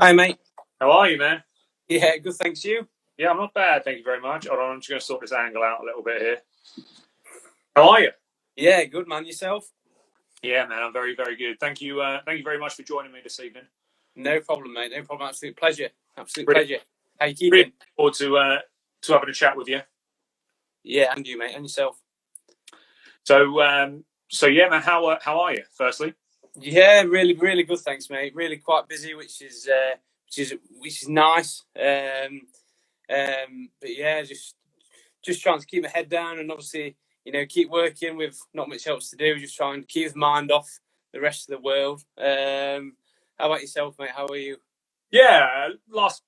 Hi, mate. How are you, man? Yeah, good, thanks. You? Yeah, I'm not bad, thank you very much. Hold on, I'm just going to sort this angle out a little bit here. How are you? Yeah, good, man. Yourself? Yeah, man, I'm very, very good. Thank you very much for joining me this evening. No problem, mate. No problem. Absolute pleasure. Absolute Really, pleasure. How you keeping? really look forward to having a chat with you. Yeah, and you, mate, and yourself. So yeah, man, how are you? Firstly, Yeah, really, really good, thanks, mate. Really quite busy, which is nice. But yeah, just trying to keep my head down and obviously, keep working with not much else to do. Just trying to keep the mind off the rest of the world. How about yourself, mate? How are you? yeah, last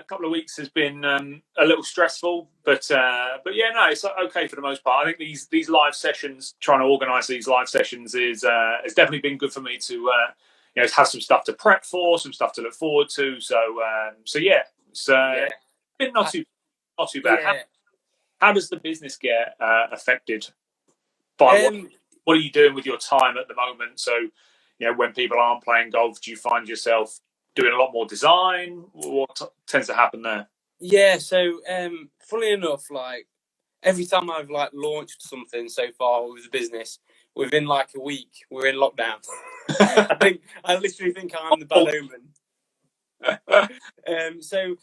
couple of weeks has been a little stressful, but yeah, no, it's okay for the most part. I think these live sessions, trying to organise these live sessions, is has definitely been good for me to have some stuff to prep for, some stuff to look forward to. So yeah, it's been not too bad. Yeah. How does the business get affected by what are you doing with your time at the moment? So, when people aren't playing golf, do you find yourself doing a lot more design? What tends to happen there? Yeah, so funnily enough, like every time I've like launched something so far with the business, within like a week we're in lockdown. I literally think I'm the bad omen. So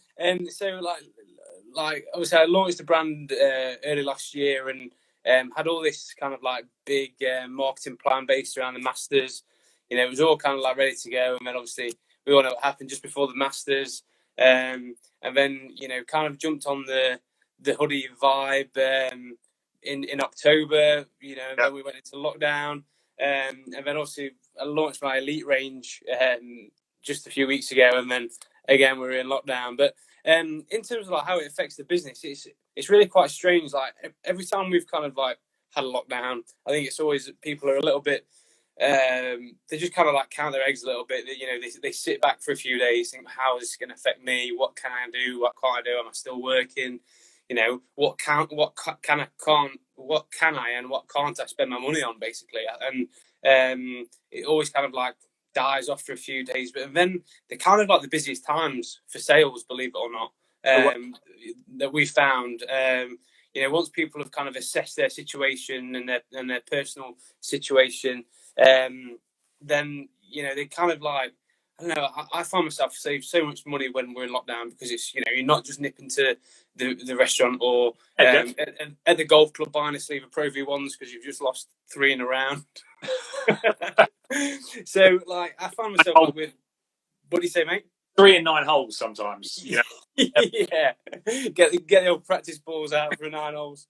obviously I launched the brand early last year and had all this kind of like big marketing plan based around the Masters. It was all kind of like ready to go, and then obviously we all know what happened just before the Masters. And then kind of jumped on the hoodie vibe in October. Then we went into lockdown, and then obviously I launched my elite range just a few weeks ago, and then again we're in lockdown. But in terms of like how it affects the business, it's really quite strange. Like every time we've kind of like had a lockdown, I think it's always people are a little bit. They just kind of like count their eggs a little bit. They sit back for a few days, think, how is this going to affect me? What can I do? What can't I do? Am I still working? What can I and what can't I spend my money on, basically? And it always kind of like dies off for a few days, but then they're kind of like the busiest times for sales, believe it or not, that we found. Once people have kind of assessed their situation and their personal situation, then they kind of like, I don't know. I find myself save so much money when we're in lockdown because it's you're not just nipping to the restaurant or at the golf club buying a sleeve of Pro V1s because you've just lost 3 in a round. So like I find myself like with, what do you say, mate? 3 and 9 holes sometimes. Yeah, get the old practice balls out for 9 holes.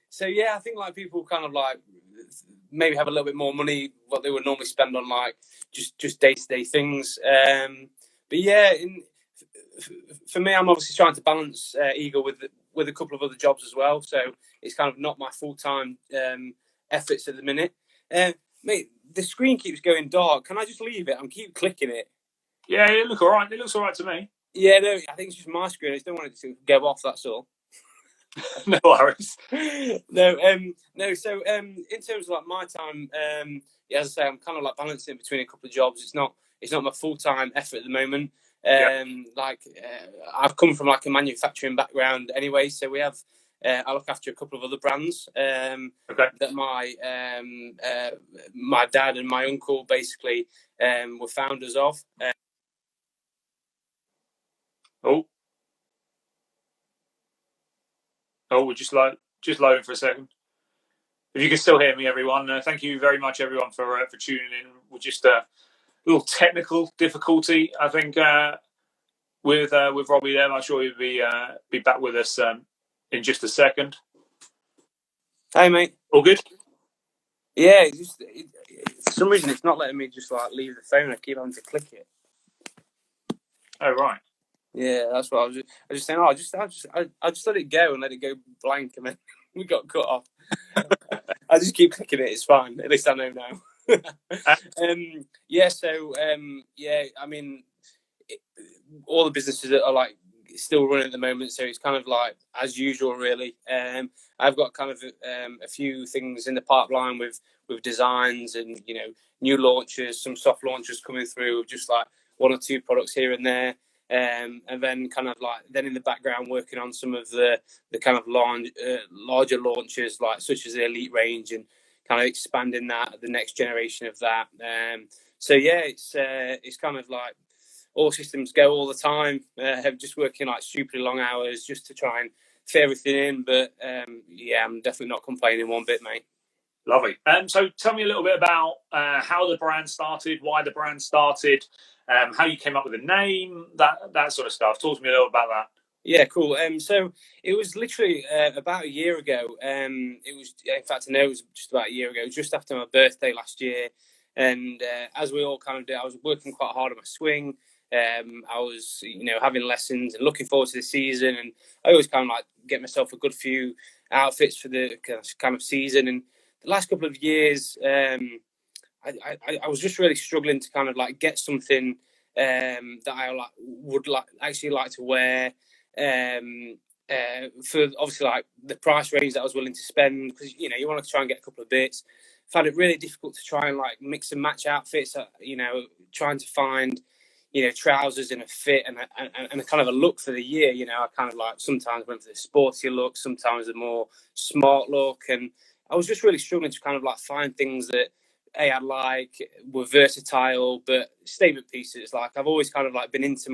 So yeah, I think like people kind of like maybe have a little bit more money what they would normally spend on like just day-to-day things. But yeah, for me, I'm obviously trying to balance Eagle with a couple of other jobs as well. So it's kind of not my full-time efforts at the minute. Mate, the screen keeps going dark. Can I just leave it? I keep clicking it. Yeah, it looks all right. It looks all right to me. Yeah, no, I think it's just my screen. I just don't want it to go off. That's all. No worries. No. So, in terms of like my time, as I say, I'm kind of like balancing between a couple of jobs. It's not my full time effort at the moment. I've come from like a manufacturing background anyway, so we have. I look after a couple of other brands that my dad and my uncle basically were founders of. We're just loading for a second. If you can still hear me, everyone, thank you very much, everyone, for tuning in. We're just a little technical difficulty, I think, with Robbie there. I'm sure he'll be back with us in just a second. Hey, mate. All good? Yeah, for some reason it's not letting me just like leave the phone. I keep having to click it. Oh right. Yeah, that's what I was just saying. I just let it go and let it go blank, and then we got cut off. I just keep clicking it. It's fine. At least I know now. I mean, all the businesses are like still running at the moment, so it's kind of like as usual, really. I've got kind of a few things in the pipeline with designs and new launches, some soft launches coming through, just like one or two products here and there. And then kind of like then in the background working on some of the kind of larger launches, like such as the Elite range, and kind of expanding that, the next generation of that. So yeah, it's kind of like all systems go all the time. Just working like stupidly long hours just to try and fit everything in. But yeah, I'm definitely not complaining one bit, mate. Lovely. So tell me a little bit about how the brand started, why the brand started, how you came up with the name, that sort of stuff. Talk to me a little about that. Yeah, cool. So it was literally about a year ago. It was, in fact, I know it was just about a year ago, just after my birthday last year. And as we all kind of did, I was working quite hard on my swing. I was, having lessons and looking forward to the season. And I always kind of like get myself a good few outfits for the kind of season. And the last couple of years, I was just really struggling to kind of like get something that I would actually like to wear. For obviously like the price range that I was willing to spend, because you want to try and get a couple of bits. Found it really difficult to try and like mix and match outfits. Trying to find trousers in a fit and a kind of a look for the year. I kind of like sometimes went for the sporty look, sometimes a more smart look, and I was just really struggling to kind of like find things that I like, were versatile but statement pieces. Like I've always kind of like been into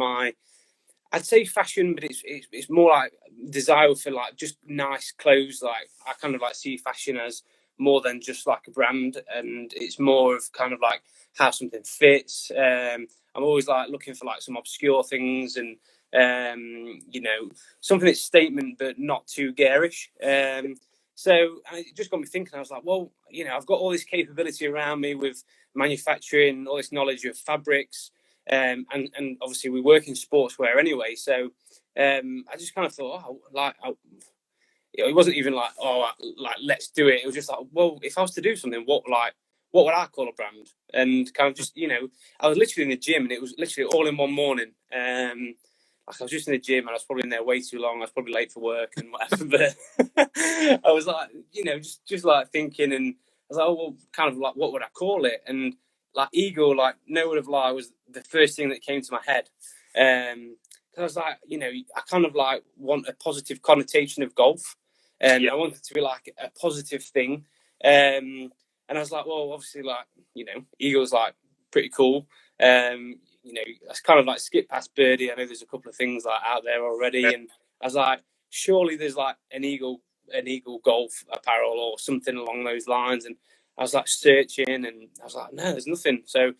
I'd say fashion, but it's more like desire for like just nice clothes. Like I kind of like see fashion as more than just like a brand, and it's more of kind of like how something fits. I'm always like looking for like some obscure things and something that's statement but not too garish. So it just got me thinking. I was like, well, I've got all this capability around me with manufacturing, all this knowledge of fabrics. And obviously we work in sportswear anyway, so I just kind of thought, it wasn't even like, let's do it. It was just like, well, if I was to do something, what would I call a brand? And kind of just, I was literally in the gym, and it was literally all in one morning. Like I was just in the gym, and I was probably in there way too long. I was probably late for work and whatever. But I was like, just like thinking, and I was like, oh, well, kind of like, what would I call it? And like Eagle, like no word of lie, was the first thing that came to my head. I was like, I kind of like want a positive connotation of golf, and I wanted it to be like a positive thing. And I was like, well, obviously, like Eagle's like pretty cool. That's kind of like skip past birdie. I know there's a couple of things like out there already, and I was like, surely there's like an Eagle golf apparel or something along those lines. And I was like searching, and I was like, no, there's nothing. So,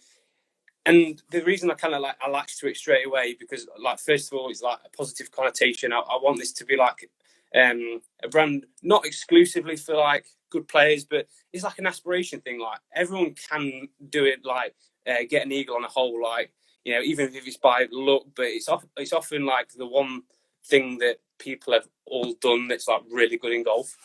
and the reason I latched to it straight away, because like first of all, it's like a positive connotation. I want this to be like a brand not exclusively for like good players, but it's like an aspiration thing. Like everyone can do it. Like get an Eagle on a hole. Like even if it's by look, but it's often like the one thing that people have all done that's like really good in golf.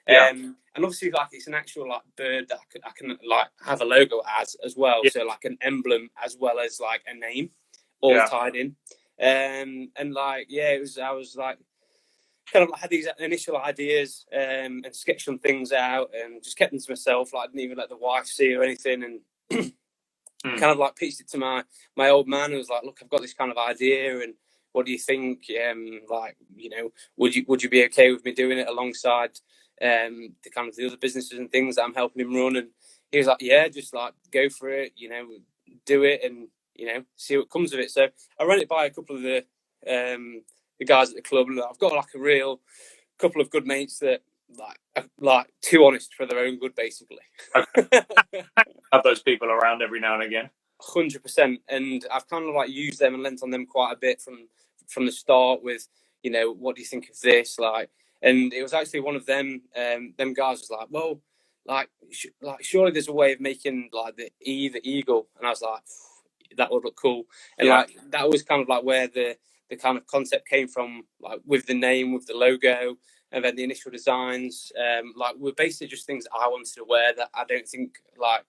And obviously, like it's an actual like bird that I can like have a logo as well. So like an emblem as well as like a name, all tied in. And like I was like kind of like had these initial ideas and sketched some things out and just kept them to myself. Like I didn't even let the wife see or anything. And kind of like pitched it to my old man, who was like, look, I've got this kind of idea, and what do you think? Would you be okay with me doing it alongside the kind of the other businesses and things that I'm helping him run? And he was like, yeah, just like go for it, do it, and see what comes of it. So I ran it by a couple of the guys at the club, and I've got like a real couple of good mates that like too honest for their own good, basically. Have those people around every now and again. 100%, and I've kind of like used them and lent on them quite a bit from the start with, what do you think of this? Like, and it was actually one of them guys was like, well, like surely there's a way of making like the Eagle, and I was like, that would look cool. And like that was kind of like where the kind of concept came from, like with the name, with the logo, and then the initial designs. Like were basically just things I wanted to wear that I don't think like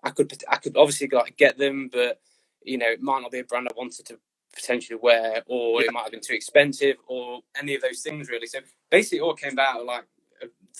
I could obviously like get them, but it might not be a brand I wanted to potentially wear, or it might have been too expensive, or any of those things really. So basically, it all came out like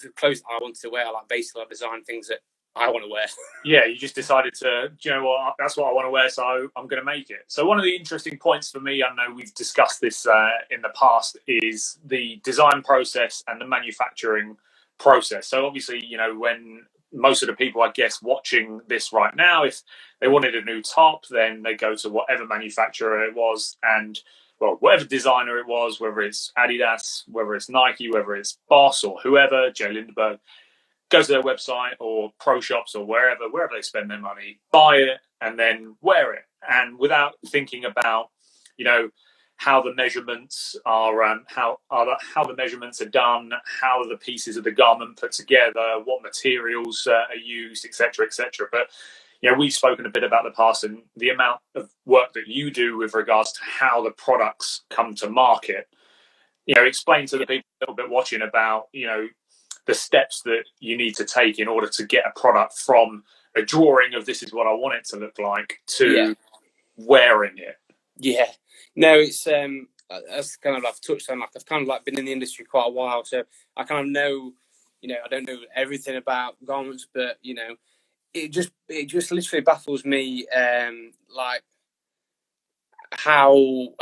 the clothes I wanted to wear. Like basically, I designed things that I want to wear. Yeah, you just decided to, do you know what, that's what I want to wear, so I'm going to make it. So one of the interesting points for me, I know we've discussed this in the past, is the design process and the manufacturing process. So obviously, you know, when most of the people, I guess, watching this right now, if they wanted a new top, then they go to whatever manufacturer it was, and well, whatever designer it was, whether it's Adidas, whether it's Nike, whether it's Boss or whoever, Jay Lindbergh, go to their website or pro shops or wherever they spend their money, buy it and then wear it. And without thinking about, you know, how the measurements are, how the measurements are done, how the pieces of the garment put together, what materials are used, etc., etc. But you know, we've spoken a bit about the past and the amount of work that you do with regards to how the products come to market. You know, explain to the people a little bit watching about, you know, the steps that you need to take in order to get a product from a drawing of this is what I want it to look like to wearing it. Yeah, no, it's that's kind of like I've touched on. Like I've kind of like been in the industry quite a while, so I kind of know, you know, I don't know everything about garments, but you know, it just literally baffles me, like how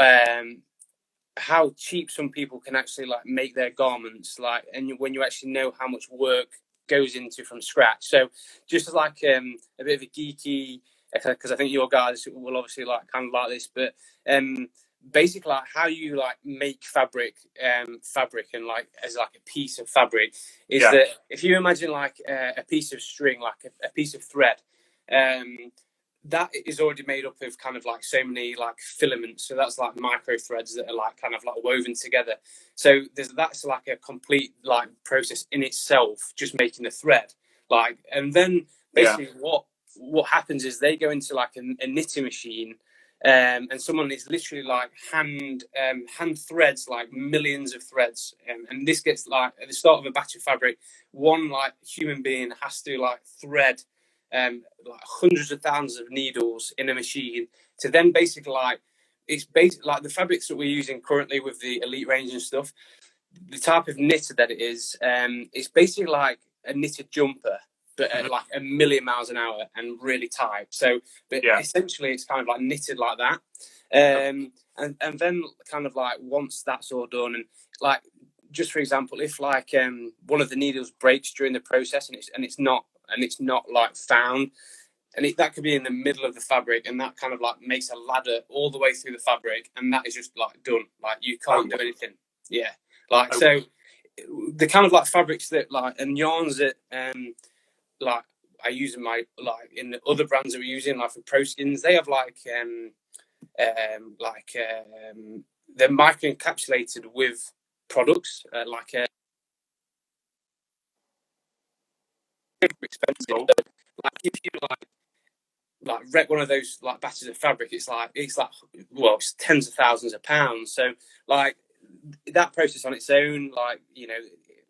cheap some people can actually like make their garments, like, and when you actually know how much work goes into from scratch. So just as like a bit of a geeky, because I think your guys will obviously like kind of like this, but basically like how you like make fabric and like as like a piece of fabric is that if you imagine like a piece of string, like a piece of thread, that is already made up of kind of like so many like filaments. So that's like micro threads that are like kind of like woven together. So that's like a complete like process in itself, just making a thread. Like, and then basically what happens is they go into like a knitting machine, and someone is literally like hand threads like millions of threads, and this gets like at the start of a batch of fabric, one like human being has to like thread like hundreds of thousands of needles in a machine to then basically like it's basically like the fabrics that we're using currently with the Elite range and stuff. The type of knitter that it is, it's basically like a knitted jumper, but at like a million miles an hour and really tight. So, but essentially, it's kind of like knitted like that. And then kind of like once that's all done, and like just for example, if like one of the needles breaks during the process and it's not like found, and that could be in the middle of the fabric, and that kind of like makes a ladder all the way through the fabric, and that is just like done. Like you can't do anything. Yeah, like so the kind of like fabrics that like and yarns that like I use in my like in the other brands that we're using, like for Pro Skins, they have like they're micro encapsulated with products like expensive. So, like if you like wreck one of those like batches of fabric, it's like well, it's tens of thousands of pounds. So like that process on its own, like you know,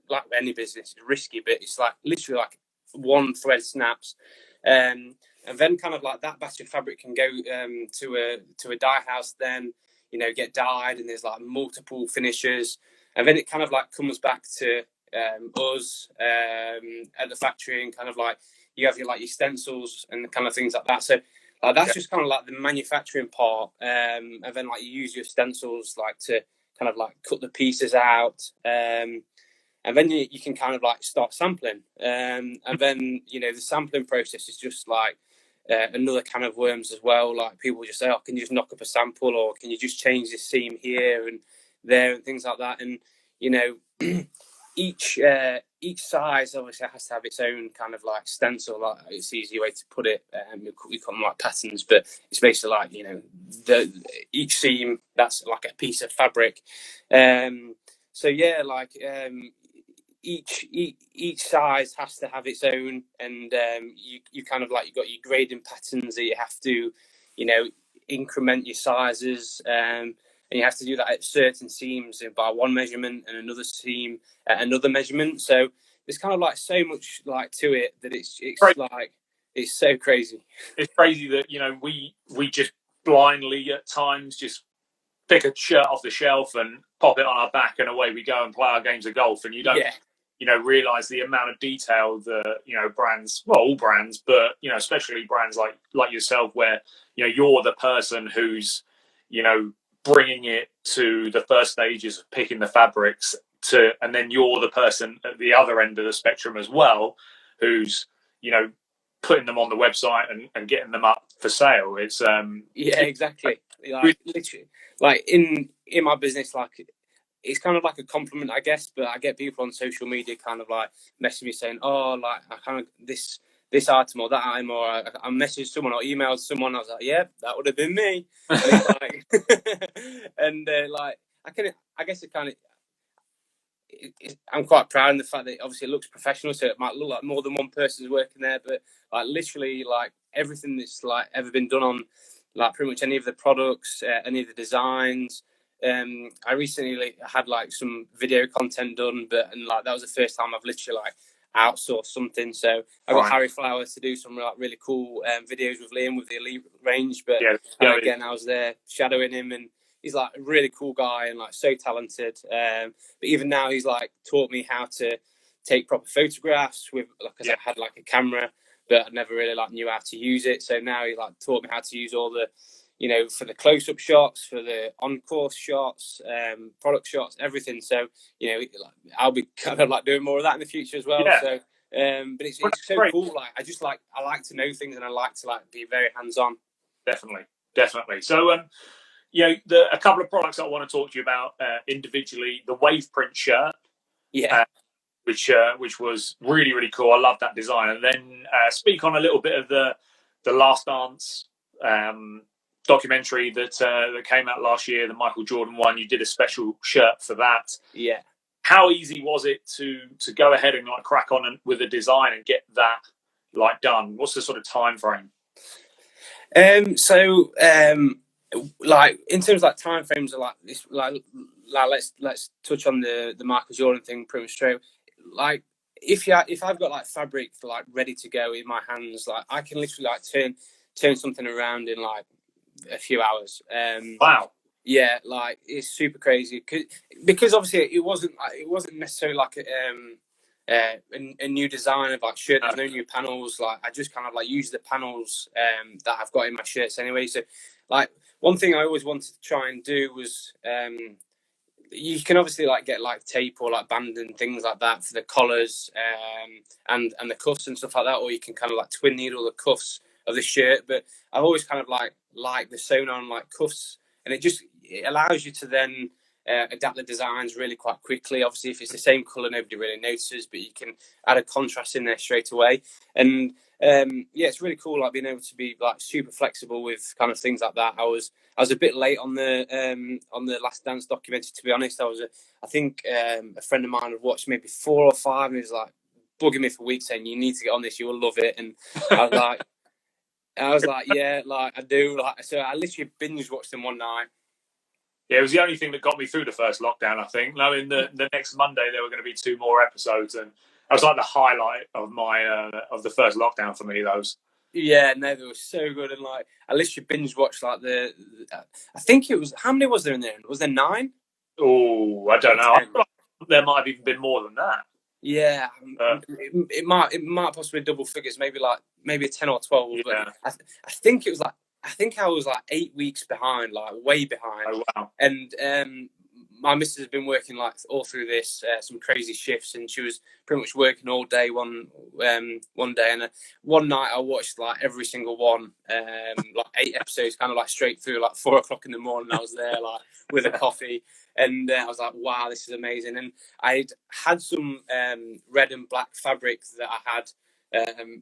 like any business, is risky, but it's like literally like one thread snaps, and then kind of like that batch of fabric can go to a dye house, then you know get dyed, and there's like multiple finishes, and then it kind of like comes back to us at the factory, and kind of like you have your like your stencils and kind of things like that. So that's just kind of like the manufacturing part, and then like you use your stencils like to kind of like cut the pieces out, and then you can kind of like start sampling, and then you know the sampling process is just like another can of worms as well. Like people just say, "Oh, can you just knock up a sample, or can you just change this seam here and there and things like that?" And you know, each size obviously has to have its own kind of like stencil. Like it's the easy way to put it. We call them like patterns, but it's basically like you know each seam that's like a piece of fabric. So yeah, like each size has to have its own, and you kind of like you got your grading patterns that you have to, you know, increment your sizes, and you have to do that at certain seams by one measurement and another seam at another measurement. So there's kind of like so much like to it that it's like it's so crazy. It's crazy that you know we just blindly at times just pick a shirt off the shelf and pop it on our back and away we go and play our games of golf, and you don't realize the amount of detail that, brands, well, all brands, but, especially brands like yourself, where, you're the person who's, bringing it to the first stages of picking the fabrics and then you're the person at the other end of the spectrum as well, who's, putting them on the website and getting them up for sale. It's, yeah, exactly. Like, literally, like in my business, like, it's kind of like a compliment, I guess, but I get people on social media kind of like messaging me saying, oh, like, I kind of this item or that item, or I messaged someone or emailed someone. I was like, yeah, that would have been me. And, like, and like, I guess it kind of, I'm quite proud of the fact that obviously it looks professional, so it might look like more than one person's working there, but like literally like everything that's like ever been done on like pretty much any of the products, any of the designs. I recently had like some video content done, and like that was the first time I've literally like outsourced something. So I got Harry Flowers to do some like really cool videos with Liam with the Elite range, but again I was there shadowing him, and he's like a really cool guy and like so talented. But even now he's like taught me how to take proper photographs with, like, because I had like a camera, but I never really like knew how to use it. So now he like taught me how to use all the, for the close-up shots, for the on-course shots, product shots, everything. So, like, I'll be kind of like doing more of that in the future as well. Yeah. So, but it's so great. Cool. Like, I like to know things, and I like to like be very hands-on. Definitely. So, a couple of products I want to talk to you about individually. The wave print shirt, which was really, really cool. I love that design. And then speak on a little bit of the Last Dance documentary that came out last year, the Michael Jordan one. You did a special shirt for that. Yeah. How easy was it to go ahead and like crack on with the design and get that like done? What's the sort of time frame? Like in terms of like time frames, are like this, like let's touch on the Michael Jordan thing pretty much straight. Like if I've got like fabric like ready to go in my hands, like I can literally like turn something around in like a few hours. Wow. Yeah, like it's super crazy because obviously it wasn't necessarily like a new design of like shirt. There's no new panels. Like I just kind of like use the panels that I've got in my shirts anyway. So like one thing I always wanted to try and do was you can obviously like get like tape or like band and things like that for the collars and the cuffs and stuff like that, or you can kind of like twin needle the cuffs of the shirt. But I've always kind of like the sewn on like cuffs, and it allows you to then adapt the designs really quite quickly. Obviously, if it's the same color, nobody really notices, but you can add a contrast in there straight away. And it's really cool, like being able to be like super flexible with kind of things like that. I was a bit late on the Last Dance documentary, to be honest. I think a friend of mine had watched maybe 4 or 5, and he was like bugging me for weeks saying, "You need to get on this, you will love it." And I was like, yeah, like I do. Like, so I literally binge watched them one night. Yeah, it was the only thing that got me through the first lockdown, I think. Knowing the next Monday there were going to be 2 more episodes, and that was like the highlight of my of the first lockdown for me. Those. Yeah, no, they were so good, and like I literally binge watched like I think it was, how many was there in there? Was there 9? Oh, I don't know. I feel like there might have even been more than that. Yeah, it might possibly double figures, maybe 10 or 12. Yeah. But I think it was like, I think I was like 8 weeks behind, like way behind. Oh wow! And my missus has been working like all through this, some crazy shifts, and she was pretty much working all day one day, and one night I watched like every single one, like 8 episodes, kind of like straight through, like 4 o'clock in the morning. I was there like with a coffee, and I was like, wow, this is amazing. And I'd had some red and black fabric that I had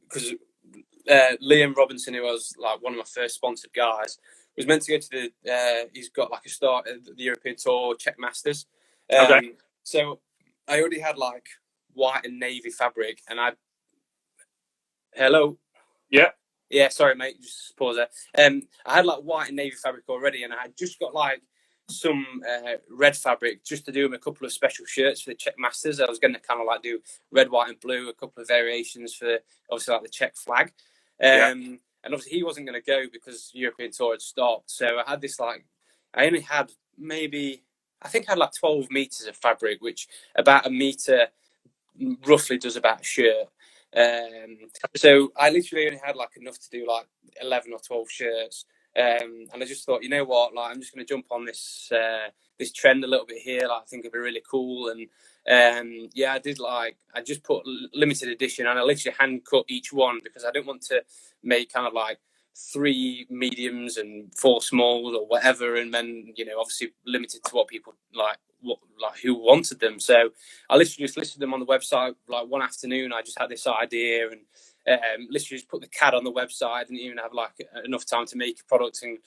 because Liam Robinson, who was like one of my first sponsored guys, was meant to go to he's got like a start at the European Tour Czech Masters. Okay. So I already had like white and navy fabric, and hello. Yeah, sorry mate, just pause there. I had like white and navy fabric already, and I had just got like some red fabric just to do a couple of special shirts for the Czech Masters. I was going to kind of like do red, white and blue, a couple of variations for obviously like the Czech flag. And obviously he wasn't going to go because the European Tour had stopped. So I had this like, I only had I think I had like 12 meters of fabric, which about a meter roughly does about a shirt. So I literally only had like enough to do like 11 or 12 shirts. And I just thought, you know what, like I'm just going to jump on this this trend a little bit here. Like I think it'd be really cool. And yeah, I just put limited edition, and I literally hand cut each one because I don't want to make kind of like 3 mediums and 4 smalls or whatever, and then obviously limited to what people like who wanted them. So I literally just listed them on the website. Like one afternoon, I just had this idea and literally just put the CAD on the website. I didn't even have like enough time to make a product and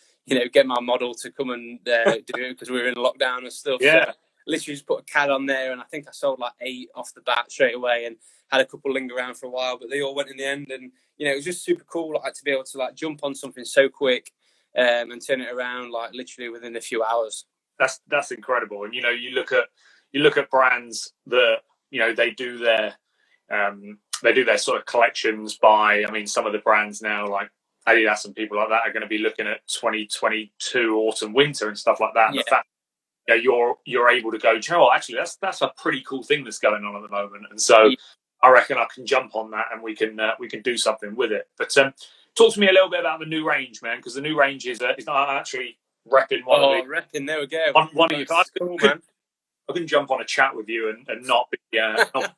get my model to come and do it because we were in lockdown and stuff. Yeah. So literally just put a CAD on there, and I think I sold like 8 off the bat straight away, and had a couple linger around for a while, but they all went in the end. And it was just super cool like to be able to like jump on something so quick and turn it around like literally within a few hours. That's incredible. And you look at brands that they do their sort of collections by. I mean, some of the brands now like Adidas and people like that are going to be looking at 2022 autumn winter and stuff like that. And Yeah. the fact you're able to go, do you know what, actually that's a pretty cool thing that's going on at the moment. And so I reckon I can jump on that and we can do something with it. But talk to me a little bit about the new range, man, because the new range is not actually repping one of the repping. There we go. One of your guys. Cool, man. I can jump on a chat with you and not be. Not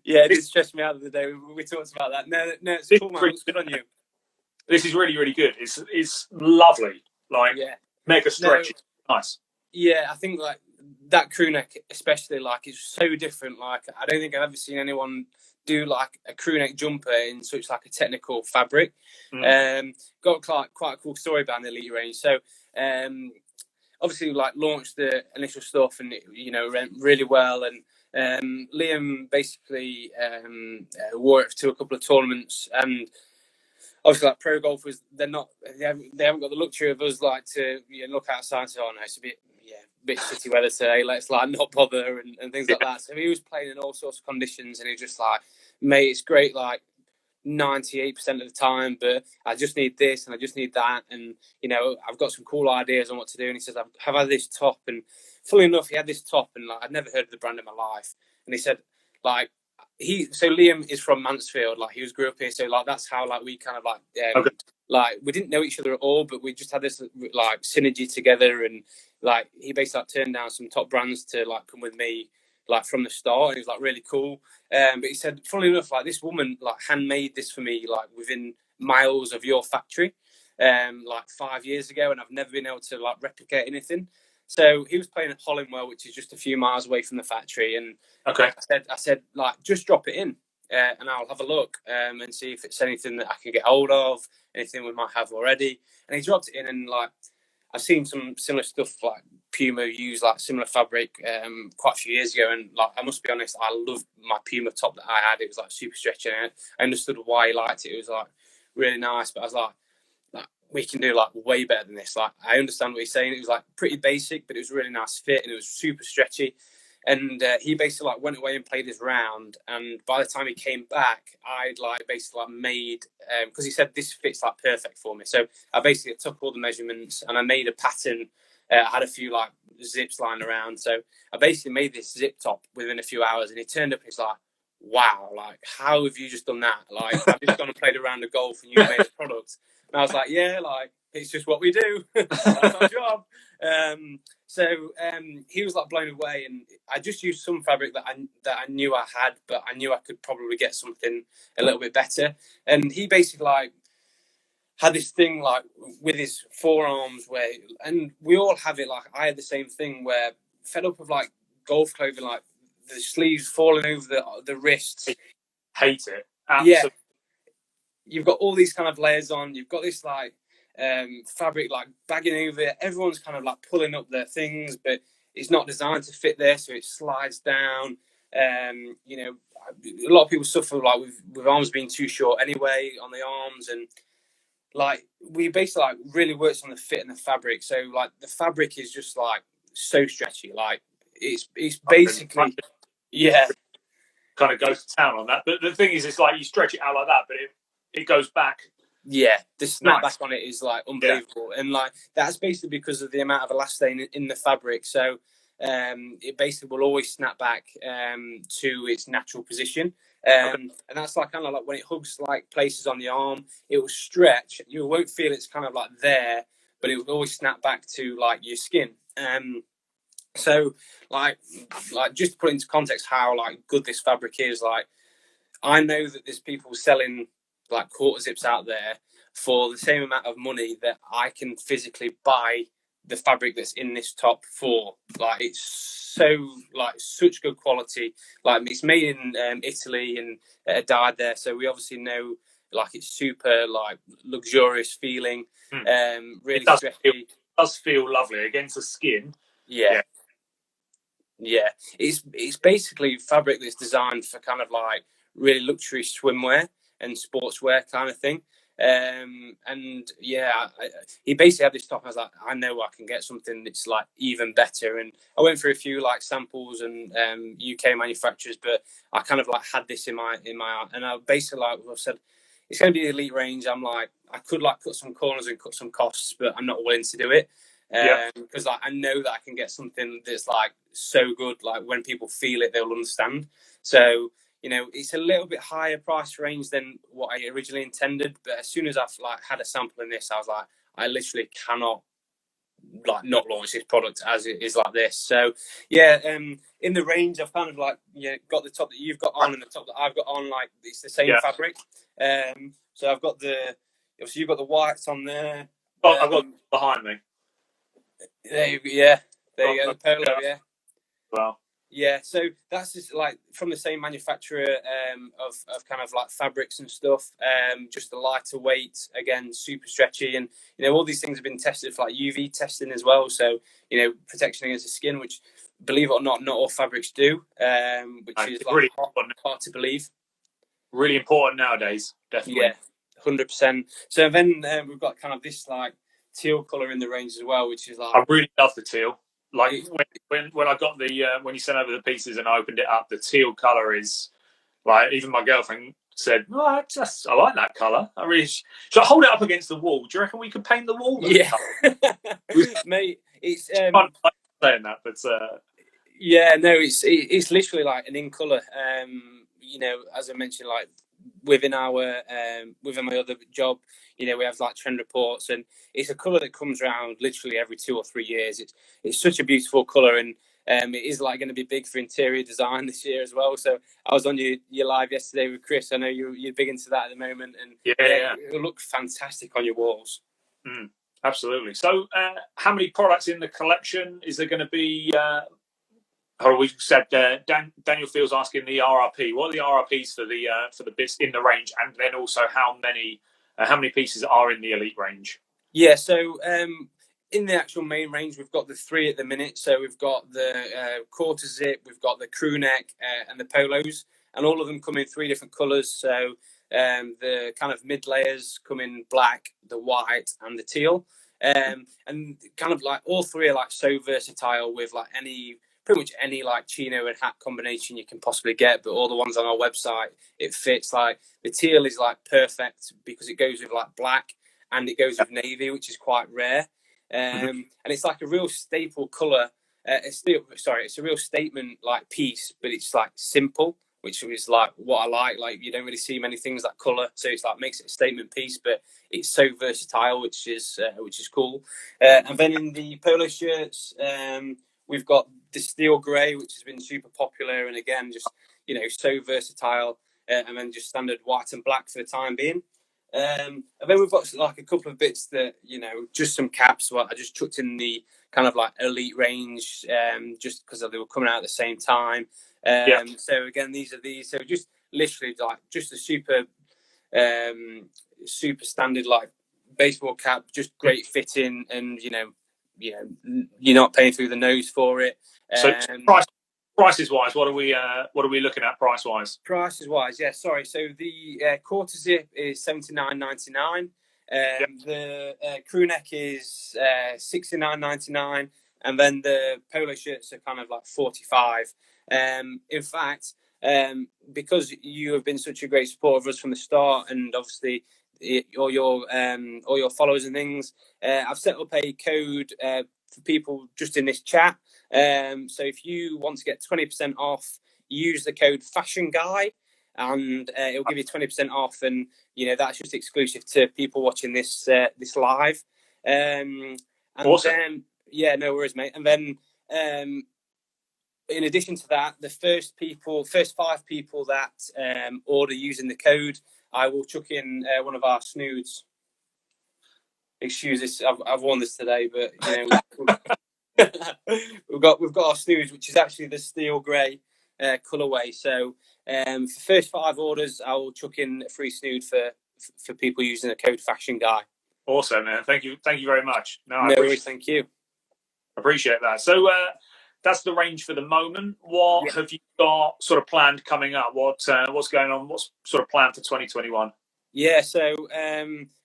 yeah, it did stress me out the other day. We talked about that. No, it's cool, man. Looks good on you. This is really, really good. It's lovely. Like mega stretchy. Nice. Yeah, I think like that crew neck, especially, like is so different. Like I don't think I've ever seen anyone do like a crew neck jumper in such like a technical fabric. Got quite a cool story about the Elite range. So obviously like launched the initial stuff and it went really well, and Liam basically wore it to a couple of tournaments. And obviously like pro golfers, they haven't got the luxury of us like to look outside and say, oh no, it's a bit shitty weather today, let's like not bother and things like that. So he was playing in all sorts of conditions, and he was just like, mate, it's great like 98% of the time, but I just need this and I just need that, and I've got some cool ideas on what to do. And he says, I've had this top, and fully enough, he had this top, and like I'd never heard of the brand in my life. And he said like so Liam is from Mansfield, like he was grew up here, so like that's how like we kind of like like we didn't know each other at all, but we just had this like synergy together. And like he basically like, turned down some top brands to like come with me like from the start, and it was like really cool. But he said, funnily enough, like this woman like handmade this for me like within miles of your factory like 5 years ago, and I've never been able to like replicate anything. So he was playing at Hollingwell, which is just a few miles away from the factory, and I said like just drop it in and I'll have a look and see if it's anything that I can get hold of, anything we might have already. And he dropped it in, and like I've seen some similar stuff like Puma use like similar fabric quite a few years ago, and like I must be honest, I loved my Puma top that I had. It was like super stretchy, and I understood why he liked it. It was like really nice, but I was like we can do like way better than this. Like I understand what he's saying. It was like pretty basic, but it was a really nice fit, and it was super stretchy. And he basically like went away and played his round, and by the time he came back, I'd like basically like made because he said this fits like perfect for me. So I basically took all the measurements and I made a pattern. I had a few like zips lying around, so I basically made this zip top within a few hours. And he turned up and he's like, "Wow, like how have you just done that? Like I've just gone and played a round of golf and you made a product." And I was like, "Yeah, like it's just what we do. That's our job." So he was like blown away, and I just used some fabric that I knew I had, but I knew I could probably get something a little bit better. And he basically like had this thing like with his forearms where, and we all have it. Like I had the same thing where fed up with like golf clothing, like the sleeves falling over the wrists. Hate it. Absolutely. Yeah, you've got all these kind of layers on. You've got this like fabric like bagging over it. Everyone's kind of like pulling up their things, but it's not designed to fit there, so it slides down. A lot of people suffer like with arms being too short anyway on the arms, and like we basically like really works on the fit and the fabric. So like the fabric is just like so stretchy, like it's basically kind of goes to town on that. But the thing is, it's like you stretch it out like that, but it goes back. Yeah, the snapback on it is like unbelievable, and like that's basically because of the amount of elastane in the fabric. So it basically will always snap back to its natural position. And that's like kind of like when it hugs like places on the arm, it will stretch. You won't feel it's kind of like there, but it will always snap back to like your skin. So like just to put into context how like good this fabric is, like I know that there's people selling like quarter zips out there for the same amount of money that I can physically buy the fabric that's in this top for. Like it's so like such good quality. Like it's made in Italy and dyed there, so we obviously know like it's super like luxurious feeling. Really stretchy. Does feel lovely against the skin. Yeah. It's basically fabric that's designed for kind of like really luxury swimwear and sportswear kind of thing. And yeah, he basically had this top. I was like, I know I can get something that's like even better. And I went through a few like samples and UK manufacturers, but I kind of like had this in my and I basically like I said, it's going to be the elite range. I'm like, I could like cut some corners and cut some costs, but I'm not willing to do it. Because like I know that I can get something that's like so good, like when people feel it, they'll understand. So you know, it's a little bit higher price range than what I originally intended. But as soon as I've like had a sample in this, I was like, I literally cannot like not launch this product as it is like this. So yeah, in the range, I've kind of like got the top that you've got on and the top that I've got on, like it's the same fabric. So I've got obviously you've got the whites on there. I've got behind me. There you go, the polo, Well. Yeah, so that's just like from the same manufacturer of kind of like fabrics and stuff. Just the lighter weight, again, super stretchy, and all these things have been tested for like UV testing as well. So protection against the skin, which believe it or not all fabrics do, which is like really hard to believe. Really important nowadays, definitely. Yeah, 100%. So then we've got kind of this like teal color in the range as well, which is like I really love the teal. Like when I got when you sent over the pieces and I opened it up, the teal color is like, even my girlfriend said, "Oh, I like that color. I really should I hold it up against the wall. Do you reckon we could paint the wall?" Yeah, mate. It's fun saying that, but yeah, no, it's literally like an in color. As I mentioned, like within my other job, we have like trend reports, and it's a color that comes around literally every 2 or 3 years. It's such a beautiful color, and it is like going to be big for interior design this year as well. So I was on your live yesterday with Chris. I know you're big into that at the moment, and it'll look fantastic on your walls. Absolutely. So, how many products in the collection is there going to be? We said Daniel Field's asking the RRP. What are the RRPs for the bits in the range, and then also how many pieces are in the elite range? Yeah, so in the actual main range, we've got the 3 at the minute. So we've got the quarter zip, we've got the crew neck, and the polos, and all of them come in 3 different colours. So the kind of mid layers come in black, the white, and the teal, and kind of like all 3 are like so versatile with like pretty much any like chino and hat combination you can possibly get. But all the ones on our website, it fits. Like the teal is like perfect because it goes with like black and it goes with navy, which is quite rare. And it's like a real staple color. It's a real statement like piece, but it's like simple, which is like what I like. Like you don't really see many things that color, so it's like makes it a statement piece, but it's so versatile, which is cool. And then in the polo shirts, we've got the steel grey, which has been super popular, and again, just so versatile. And then just standard white and black for the time being. And then we've got like a couple of bits that just some caps. Well, I just chucked in the kind of like elite range, just because they were coming out at the same time. So again, these are these. So just literally like just a super standard like baseball cap, just great fitting, and you're not paying through the nose for it. So prices wise, what are we looking at price wise? Prices wise, yeah. Sorry. So the quarter zip is $79.99. The crew neck is $69.99, and then the polo shirts are kind of like $45. In fact, because you have been such a great supporter of us from the start, and obviously all your followers and things, I've set up a code for people just in this chat. So if you want to get 20% off, use the code Fashion Guy, and it'll give you 20% off. And that's just exclusive to people watching this live. And awesome. then no worries, mate. And then in addition to that, the first 5 people that order using the code, I will chuck in one of our snoods. Excuse this, I've worn this today, but we've got our snoods, which is actually the steel grey colourway. So for first 5 orders, I will chuck in a free snood for people using the code Fashion Guy. Awesome, man. Thank you very much. No worries, thank you. Appreciate that. So that's the range for the moment. What have you got sort of planned coming up? What's going on? What's sort of planned for 2021? Yeah, so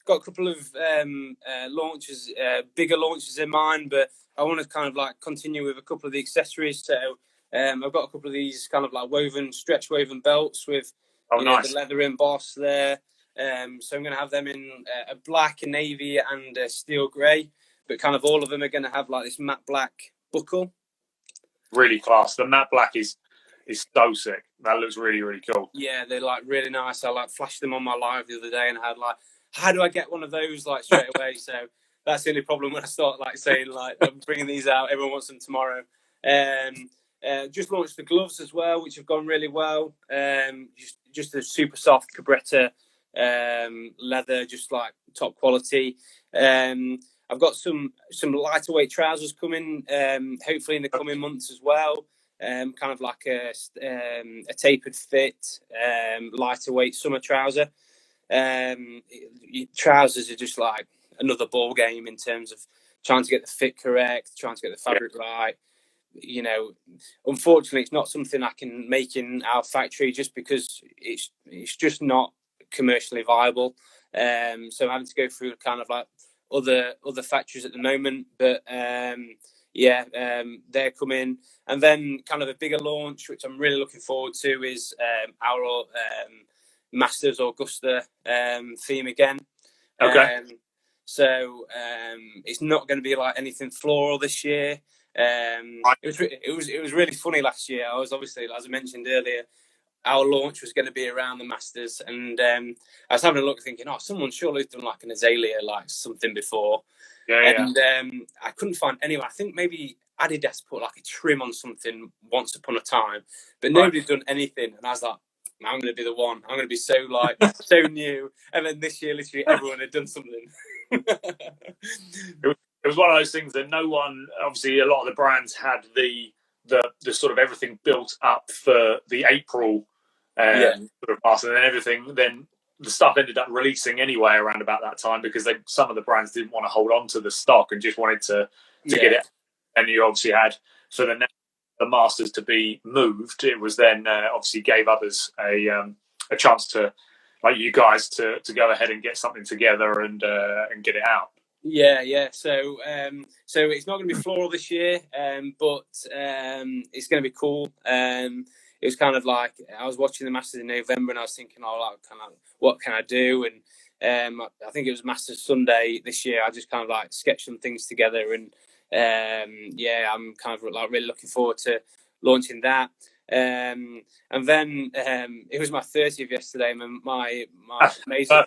got a couple of launches, bigger launches in mind, but I want to kind of like continue with a couple of the accessories. So I've got a couple of these kind of like stretch woven belts with nice. the leather emboss there. So I'm going to have them in a black, a navy, and a steel grey, but kind of all of them are going to have like this matte black buckle. Really class. The matte black is so sick. That looks really, really cool. Yeah, they're like really nice. I like flashed them on my live the other day and I had like, how do I get one of those like straight away? So that's the only problem when I start like saying like I'm bringing these out. Everyone wants them tomorrow. Just launched the gloves as well, which have gone really well. Just a super soft Cabretta leather, just like top quality. I've got some lighter weight trousers coming, hopefully in the coming months as well. Kind of like a tapered fit, lighter weight summer trouser. Trousers are just like another ball game in terms of trying to get the fit correct, trying to get the fabric right. Unfortunately, it's not something I can make in our factory just because it's just not commercially viable. So I'm having to go through kind of like other factories at the moment, but they're coming. And then kind of a bigger launch, which I'm really looking forward to, is our Masters Augusta theme again. Okay. So it's not going to be like anything floral this year. It was really funny last year. I was obviously, as I mentioned earlier, our launch was going to be around the Masters, and I was having a look thinking, someone surely done like an azalea, like something before. And I couldn't find anyone. I think maybe Adidas put like a trim on something once upon a time, but nobody's done anything. And I was like, I'm going to be the one. I'm going to be so like so new. And then this year, literally everyone had done something. It was one of those things that no one, obviously, a lot of the brands had the sort of everything built up for the April sort of pass, and then everything. Then the stuff ended up releasing anyway around about that time because some of the brands didn't want to hold on to the stock and just wanted to get it. And you obviously had for the Masters to be moved. It was then obviously gave others a chance to, like you guys, to go ahead and get something together and get it out. Yeah. So it's not going to be floral this year, but it's going to be cool. It was kind of like I was watching the Masters in November and I was thinking, what can I do? And I think it was Masters Sunday this year. I just kind of like sketched some things together, and I'm kind of like really looking forward to launching that. And then it was my 30th yesterday. My amazing.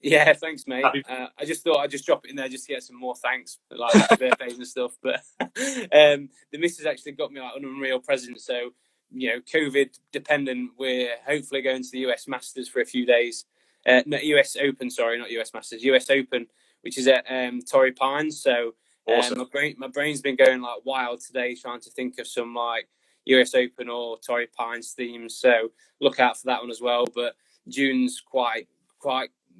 Yeah, thanks, mate. I just thought I'd just drop it in there just to get some more thanks, like birthdays and stuff. But the missus actually got me like an unreal present. So, COVID dependent, we're hopefully going to the US Masters for a few days. No, US Open, sorry, not US Masters, US Open, which is at Torrey Pines. So awesome. My brain's been going like wild today, trying to think of some like US Open or Torrey Pines themes. So look out for that one as well. But June's quite.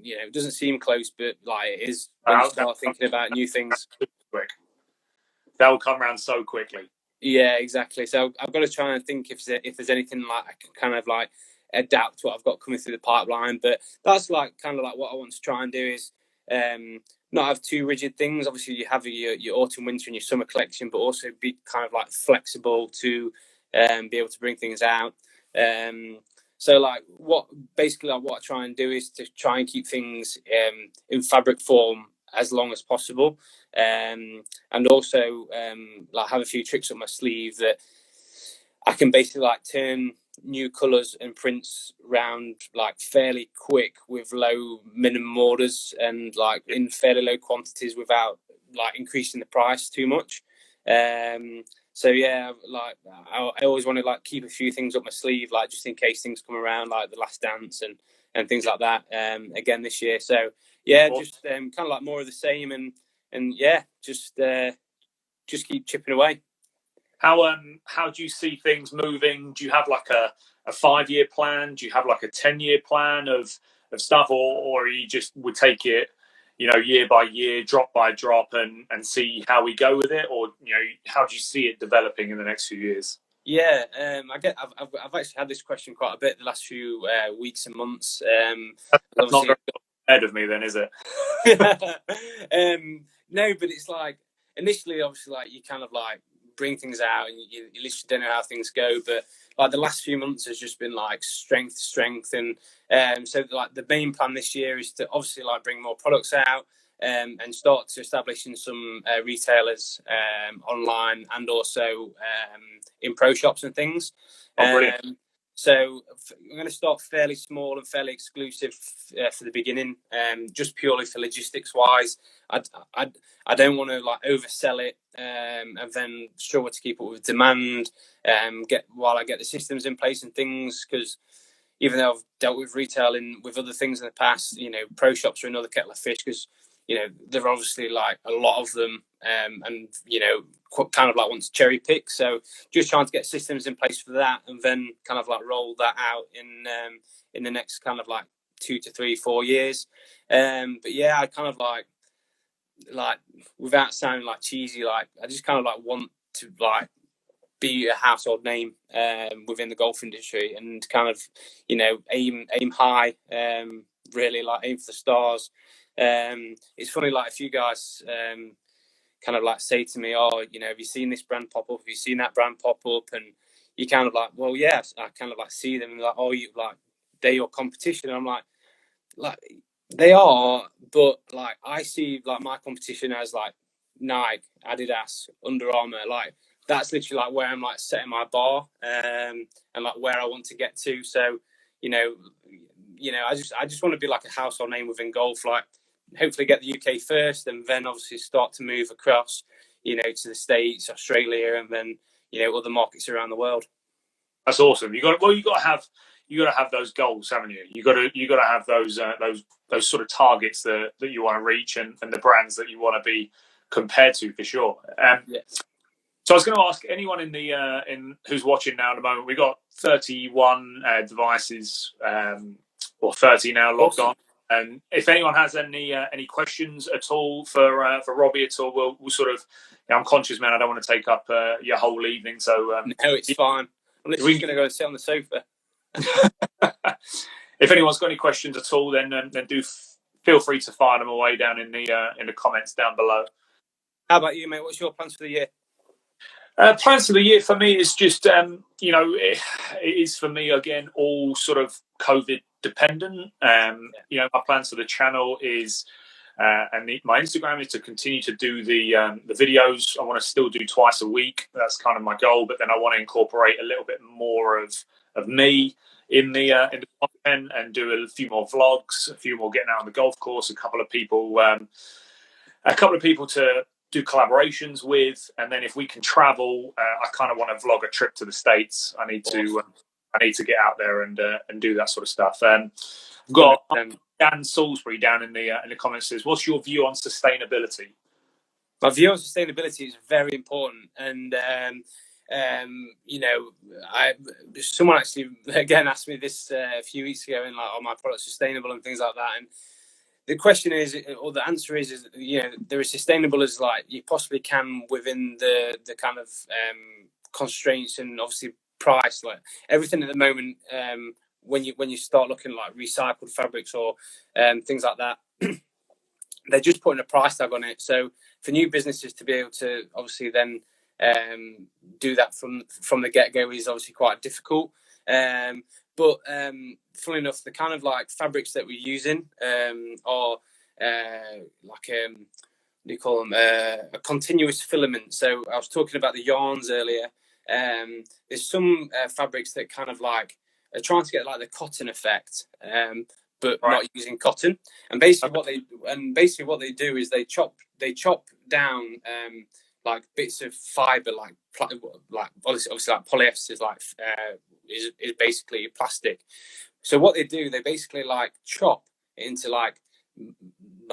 It doesn't seem close, but like it is when you start thinking about new things. Quick. That will come around so quickly. Yeah, exactly. So I've got to try and think if there's anything like I can kind of like adapt what I've got coming through the pipeline. But that's like kind of like what I want to try and do is not have too rigid things. Obviously, you have your autumn, winter, and your summer collection, but also be kind of like flexible to be able to bring things out. So like what I try and do is to try and keep things in fabric form as long as possible, and also like have a few tricks up my sleeve that I can basically like turn new colours and prints round like fairly quick with low minimum orders and like in fairly low quantities without like increasing the price too much. So yeah, like I always want to like keep a few things up my sleeve, like just in case things come around, like the Last Dance and things like that. Again this year. So yeah, just kind of like more of the same, and yeah, just keep chipping away. How do you see things moving? Do you have like a 5-year plan? Do you have like a 10-year plan of stuff, or you just would take it, year by year, drop by drop, and see how we go with it? Or how do you see it developing in the next few years? Yeah, I've actually had this question quite a bit the last few weeks and months. That's not very ahead of me, then, is it? No, but it's like initially, obviously, like you kind of like bring things out and you literally don't know how things go. But like the last few months has just been like strength to strength, and so like the main plan this year is to obviously like bring more products out. And start to establish in some retailers online and also in pro shops and things. So I'm going to start fairly small and fairly exclusive for the beginning, just purely for logistics wise. I don't want to like oversell it and then struggle to keep up with demand. While I get the systems in place and things, because even though I've dealt with retailing with other things in the past, pro shops are another kettle of fish because there are obviously like a lot of them, and kind of like want to cherry pick. So just trying to get systems in place for that, and then kind of like roll that out in the next kind of like 2 to 3, 4 years. But yeah, I kind of like without sounding like cheesy, like I just kind of like want to like be a household name within the golf industry, and kind of aim high, really like aim for the stars. It's funny, like a few guys kind of like say to me, "Oh, have you seen this brand pop up? Have you seen that brand pop up?" And you kind of like, "Well, yes." I kind of like see them and like, "Oh, you like they're your competition." And I'm like they are, but like I see like my competition as like Nike, Adidas, Under Armour, like that's literally like where I'm like setting my bar, and like where I want to get to. So I just want to be like a household name within golf, like hopefully get the UK first, and then obviously start to move across, to the States, Australia, and then other markets around the world. That's awesome. You got to have those goals, haven't you? You got to have those sort of targets that you want to reach, and the brands that you want to be compared to, for sure. Yeah. So I was going to ask anyone in who's watching now at the moment. We got 31 devices, or 30 now logged on. And if anyone has any questions at all for Robbie at all, we'll sort of. I'm conscious, man. I don't want to take up your whole evening. So no, it's fine. I'm literally going to go and sit on the sofa. If anyone's got any questions at all, then do feel free to fire them away down in the comments down below. How about you, mate? What's your plans for the year? Plans for the year for me is just, it is for me again all sort of COVID dependent. My plans for the channel is, and my Instagram is to continue to do the videos. I want to still do twice a week. That's kind of my goal. But then I want to incorporate a little bit more of me in the content, and do a few more vlogs, a few more getting out on the golf course, a couple of people to do collaborations with, and then if we can travel, I kind of want to vlog a trip to the States. I need to get out there and do that sort of stuff. I've got Dan Salisbury down in the comments says, "What's your view on sustainability?" My view on sustainability is very important, and someone actually again asked me this a few weeks ago, and like, "Are my products sustainable?" and things like that, and the question is, or the answer is, they're as sustainable as like you possibly can within the kind of constraints and obviously price. Like everything at the moment, when you start looking like recycled fabrics or things like that, they're just putting a price tag on it. So for new businesses to be able to obviously then do that from the get-go is obviously quite difficult. But funnily enough, the kind of like fabrics that we're using are what do you call them? A continuous filament. So I was talking about the yarns earlier. There's some fabrics that kind of like are trying to get like the cotton effect, but not using cotton. And basically what they do is they chop down like bits of fiber, like obviously like polyester is basically plastic. So what they do, they basically like chop it into like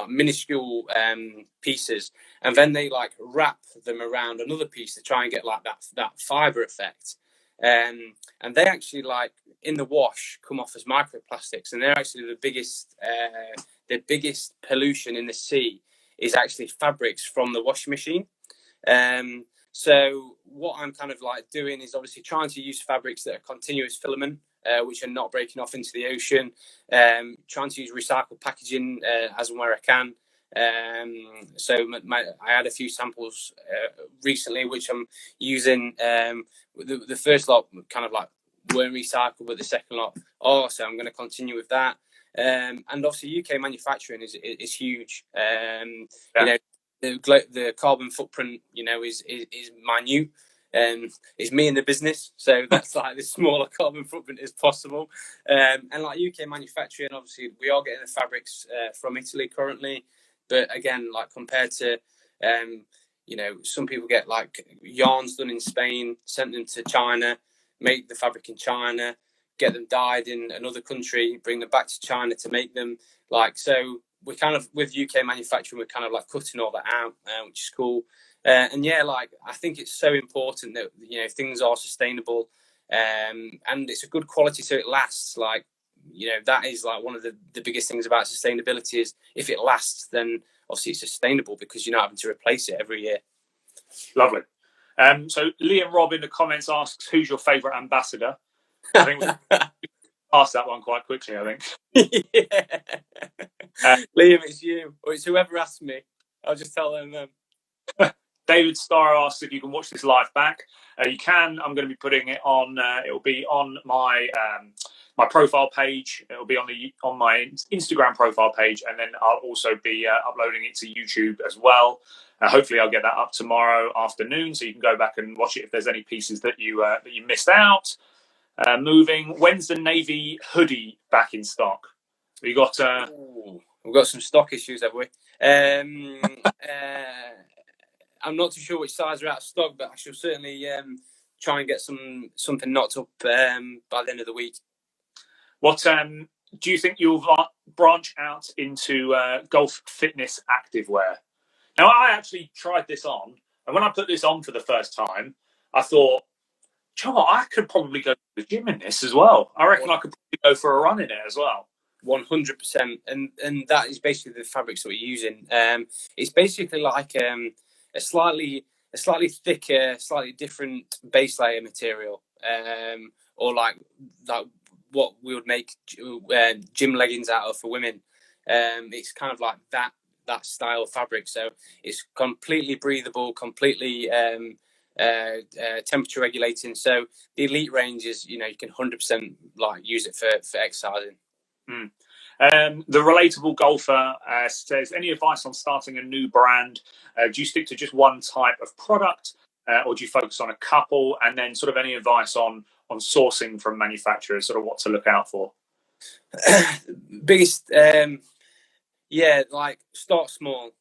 minuscule pieces, and then they like wrap them around another piece to try and get like that fiber effect. And they actually, like, in the wash, come off as microplastics, and they're actually the biggest pollution in the sea is actually fabrics from the washing machine. So what I'm kind of like doing is obviously trying to use fabrics that are continuous filament, which are not breaking off into the ocean. Trying to use recycled packaging as and where I can. So I had a few samples recently, which I'm using. The first lot kind of like weren't recycled, but the second lot, so I'm going to continue with that. And obviously UK manufacturing is huge. You know, the carbon footprint, you know, is minute. It's me in the business, so that's like the smaller carbon footprint as possible. And like UK manufacturing, obviously we are getting the fabrics from Italy currently, but again, like compared to you know, some people get like yarns done in Spain, sent them to China, make the fabric in China, get them dyed in another country, bring them back to China to make them. Like, so we're kind of, with UK manufacturing, we're kind of like cutting all that out, which is cool. And yeah, like, I think it's so important that, you know, things are sustainable, and it's a good quality so it lasts. Like, you know, that is like one of the biggest things about sustainability is if it lasts, then obviously it's sustainable because you're not having to replace it every year. Lovely. So Liam Robb in the comments asks, who's your favourite ambassador? I think we asked that one quite quickly, I think. Yeah. Liam, it's you. Or it's whoever asks me. I'll just tell them. David Starr asks if you can watch this live back. You can. I'm going to be putting it on. It will be on my my profile page. It will be on my Instagram profile page, and then I'll also be uploading it to YouTube as well. Hopefully, I'll get that up tomorrow afternoon, so you can go back and watch it if there's any pieces that you missed out. Moving. When's the Navy hoodie back in stock? We got. We've got some stock issues, have we? I'm not too sure which size are out of stock, but I shall certainly try and get something knocked up by the end of the week. What do you think you'll branch out into golf fitness activewear? Now, I actually tried this on, and when I put this on for the first time, I thought, you know what, I could probably go to the gym in this as well. I reckon I could probably go for a run in it as well. 100%, and that is basically the fabrics that we're using. It's basically like a slightly thicker, slightly different base layer material, or like what we would make gym leggings out of for women. It's kind of like that style fabric. So it's completely breathable, completely temperature regulating. So the elite range is, you know, you can 100% like use it for exercising. The relatable golfer says, any advice on starting a new brand? Do you stick to just one type of product, or do you focus on a couple? And then sort of any advice on sourcing from manufacturers, sort of what to look out for? Biggest, yeah, like start small.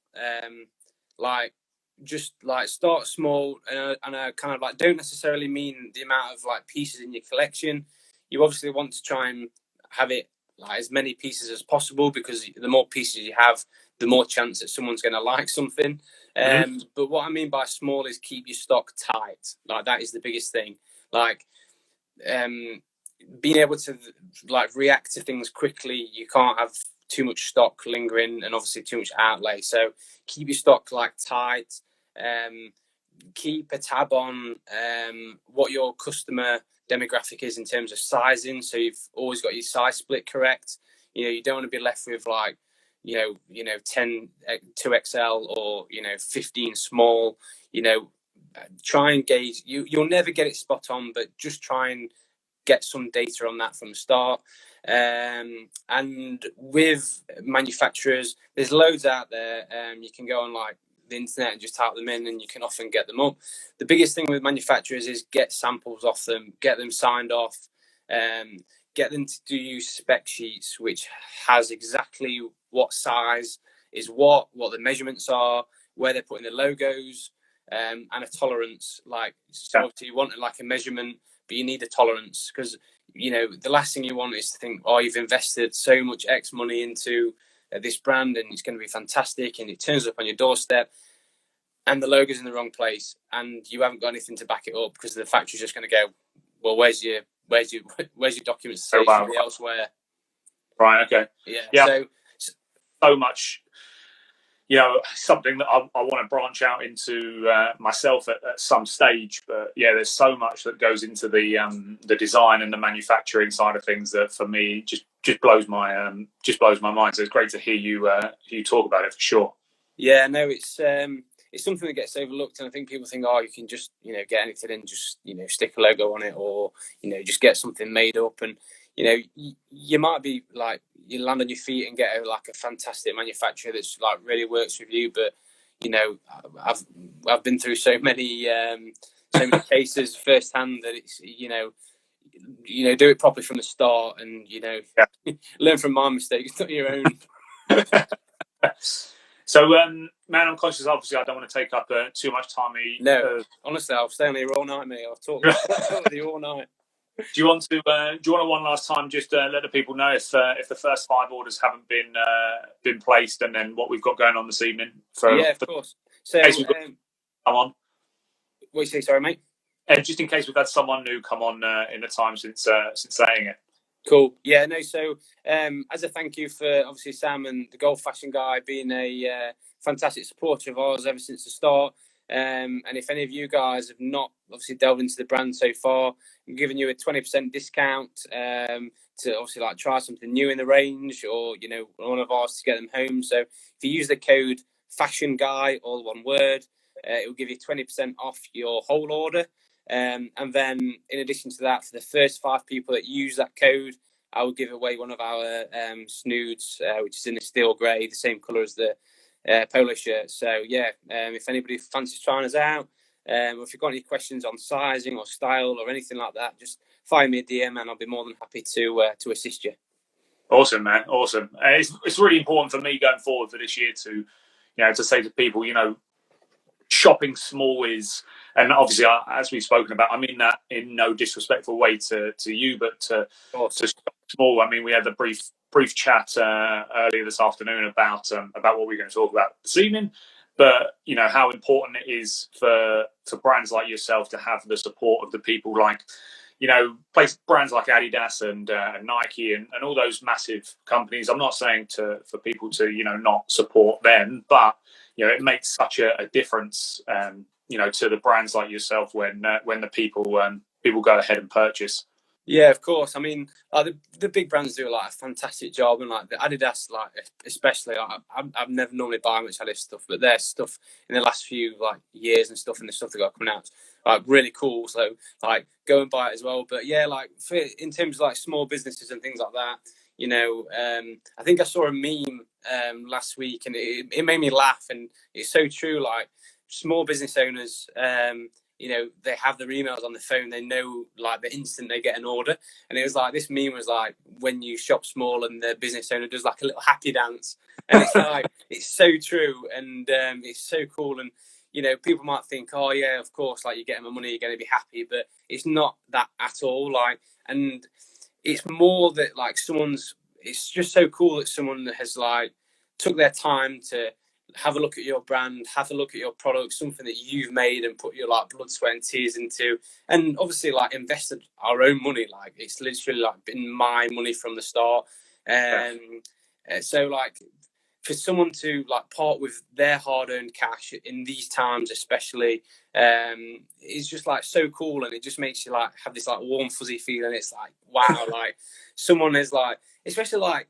Like just like start small, and I kind of like don't necessarily mean the amount of like pieces in your collection. You obviously want to try and have it like as many pieces as possible, because the more pieces you have, the more chance that someone's going to like something. But what I mean by small is keep your stock tight. Like that is the biggest thing. Like being able to like react to things quickly. You can't have too much stock lingering, and obviously too much outlay. So keep your stock like tight. Keep a tab on what your customer demographic is in terms of sizing, so you've always got your size split correct. You know, you don't want to be left with like you know 10 2XL or 15 small. You know, try and gauge. You'll never get it spot on, but just try and get some data on that from the start. And with manufacturers, there's loads out there. You can go on like the internet and just type them in, and you can often get them up. The biggest thing with manufacturers is get samples off them, get them signed off, get them to do you spec sheets, which has exactly what size is what the measurements are, where they're putting the logos, and a tolerance. Like, so obviously you want like a measurement, but you need a tolerance, because the last thing you want is to think, oh, you've invested so much X money into this brand and it's going to be fantastic, and it turns up on your doorstep and the logo's in the wrong place and you haven't got anything to back it up, because the factory's just going to go, well, where's your documents to say somebody elsewhere? Right. Okay. Yeah. So much. Something that I want to branch out into myself at some stage. But yeah, there's so much that goes into the design and the manufacturing side of things that for me just blows my mind. So it's great to hear you talk about it, for sure. Yeah, no, it's something that gets overlooked, and I think people think, oh, you can just get anything and just stick a logo on it, or just get something made up, and you might be like, you land on your feet and get a fantastic manufacturer that's like really works with you. But I've been through so many cases firsthand that it's do it properly from the start, and learn from my mistakes, not your own. So, man, I'm conscious. Obviously, I don't want to take up too much time. No, honestly, I'll stay on here all night, mate. I'll talk with you all night. Do you want to one last time just let the people know if the first 5 orders haven't been placed, and then what we've got going on this evening? Yeah, of course. So, come on. What you say? Sorry, mate. Just in case we've had someone new come on in the time since saying it. Cool. Yeah, no, so as a thank you for obviously Sam and the Golf Fashion Guy being a fantastic supporter of ours ever since the start. And if any of you guys have not obviously delved into the brand so far, I'm giving you a 20% discount to obviously like try something new in the range, or one of ours to get them home. So if you use the code Fashion Guy, all one word, it will give you 20% off your whole order. And then in addition to that, for the first 5 people that use that code, I will give away one of our snoods, which is in a steel grey, the same colour as the polo shirt. So yeah, if anybody fancies trying us out, or if you've got any questions on sizing or style or anything like that, just find me a DM and I'll be more than happy to assist you. Awesome, man. Awesome. It's really important for me going forward for this year to say to people, shopping small is, and obviously as we've spoken about, I mean that in no disrespectful way to you, but to shop small. I mean, we had the brief chat earlier this afternoon about what we're going to talk about this evening, but how important it is for brands like yourself to have the support of the people like brands like Adidas and Nike and all those massive companies. I'm not saying for people to not support them, but it makes such a difference to the brands like yourself when the people go ahead and purchase. Yeah, of course. I mean, the big brands do a fantastic job, and like the Adidas, especially, I've never normally buy much Adidas stuff, but their stuff in the last few years and stuff, and the stuff they got coming out, really cool. So go and buy it as well. But yeah, in terms of small businesses and things like that, I think I saw a meme last week, and it made me laugh, and it's so true. Small business owners, they have their emails on the phone. They know the instant they get an order. And it was this meme was when you shop small and the business owner does a little happy dance. And it's it's so true. And it's so cool. And, people might think, oh yeah, of course, you're getting my money, you're going to be happy, but it's not that at all. And it's more that it's just so cool that someone has took their time to have a look at your brand, have a look at your product, something that you've made and put your blood, sweat and tears into, and obviously invested our own money. It's literally been my money from the start. So for someone to part with their hard-earned cash in these times especially, is just so cool, and it just makes you have this warm fuzzy feeling. It's wow, someone is especially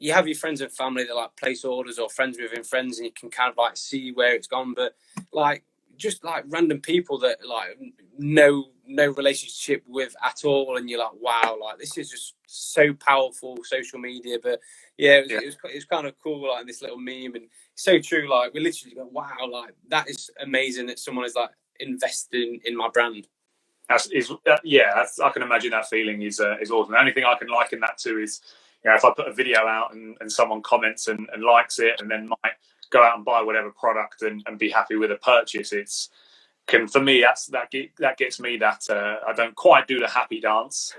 you have your friends and family that place orders, or friends within friends, and you can kind of see where it's gone. But just random people that no relationship with at all, and you're like, wow, like this is just so powerful, social media. But yeah, it was kind of cool, like this little meme, and it's so true. Like we literally go, wow, like that is amazing that someone is like investing in my brand. I can imagine that feeling is awesome. The only thing I can liken that to is, if I put a video out and someone comments and likes it, and then might go out and buy whatever product and be happy with a purchase. For me, that gets me that I don't quite do the happy dance.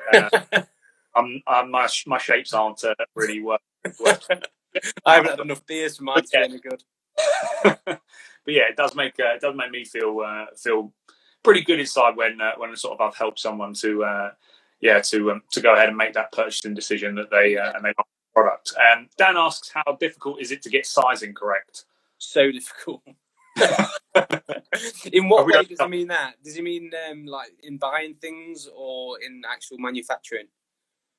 My shapes aren't really working. I haven't had enough beers for mine to be any good. But yeah, it does make me feel pretty good inside when sort of I've helped someone to go ahead and make that purchasing decision that they like the product. Dan asks, how difficult is it to get sizing correct? So difficult. In what way does he mean that? Does he mean like in buying things or in actual manufacturing?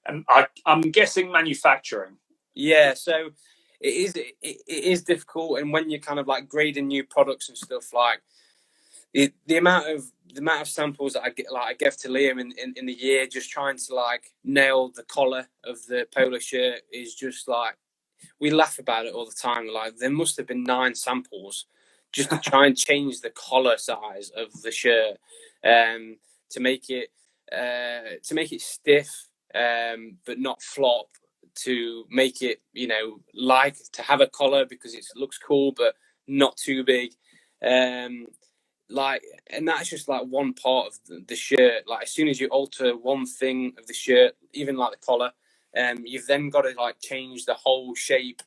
And I'm guessing manufacturing. Yeah, so it is difficult, and when you're kind of like grading new products and stuff, like the amount of samples that I gave to Liam in the year, just trying to like nail the collar of the polo shirt is just like, we laugh about it all the time. Like there must have been 9 samples just to try and change the collar size of the shirt to make it stiff but not flop, to make it, like to have a collar because it looks cool but not too big. Like, and that's just like one part of the shirt. Like as soon as you alter one thing of the shirt, even like the collar, you've then got to like change the whole shape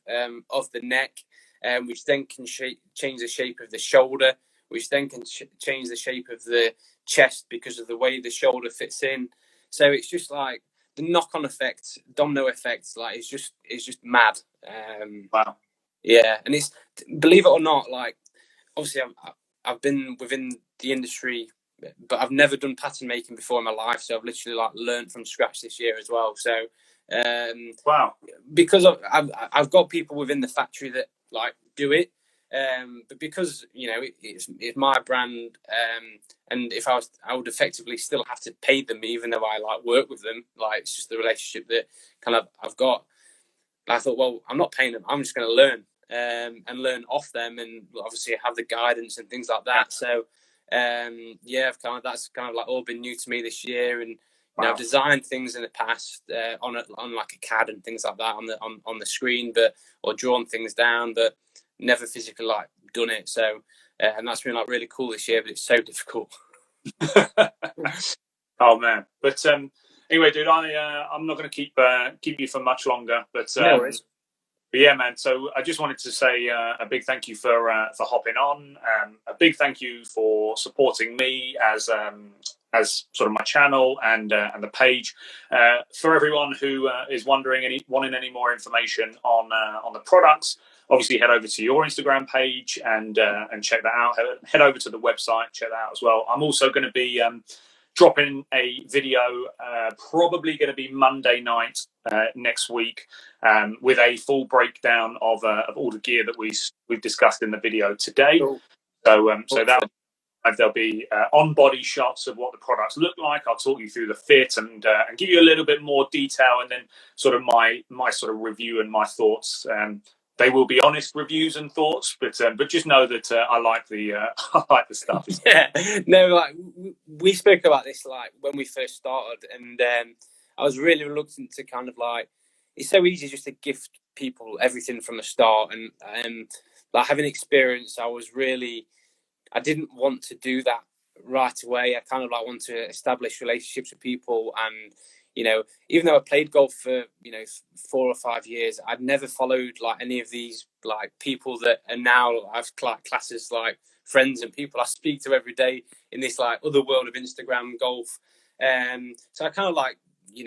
of the neck, which then can change the shape of the shoulder, which then can change the shape of the chest because of the way the shoulder fits in. So it's just like the knock-on effect, domino effect, like it's just mad. Wow. Yeah, and it's, believe it or not, like obviously I've been within the industry, but I've never done pattern making before in my life. So I've literally like learned from scratch this year as well. So wow, because I've got people within the factory that like do it, but because it's my brand, and if I would effectively still have to pay them even though I like work with them. Like it's just the relationship that kind of I've got. I thought, well, I'm not paying them. I'm just going to learn. And learn off them, and obviously have the guidance and things like that. So that's kind of like all been new to me this year. And I've designed things in the past on like a CAD and things like that on the screen, or drawn things down, but never physically like done it. So and that's been like really cool this year, but it's so difficult. Oh man, but anyway, dude, I'm not going to keep you for much longer, but no worries. But yeah, man. So I just wanted to say a big thank you for hopping on. A big thank you for supporting me as sort of my channel and the page. For everyone who is wanting any more information on the products, obviously head over to your Instagram page and check that out. Head over to the website, check that out as well. I'm also going to be dropping a video, probably going to be Monday night next week, with a full breakdown of all the gear that we've discussed in the video today. Cool. So there'll be on-body shots of what the products look like. I'll talk you through the fit and give you a little bit more detail, and then sort of my sort of review and my thoughts. They will be honest reviews and thoughts, but just know that I like the stuff. Yeah, no, like we spoke about this like when we first started, and I was really reluctant to kind of like, it's so easy just to gift people everything from the start, and like having experience, I didn't want to do that right away. I kind of like want to establish relationships with people, and even though I played golf for 4 or 5 years, I'd never followed like any of these like people that are now I've classed as like friends and people I speak to every day in this like other world of Instagram golf. So I kind of like you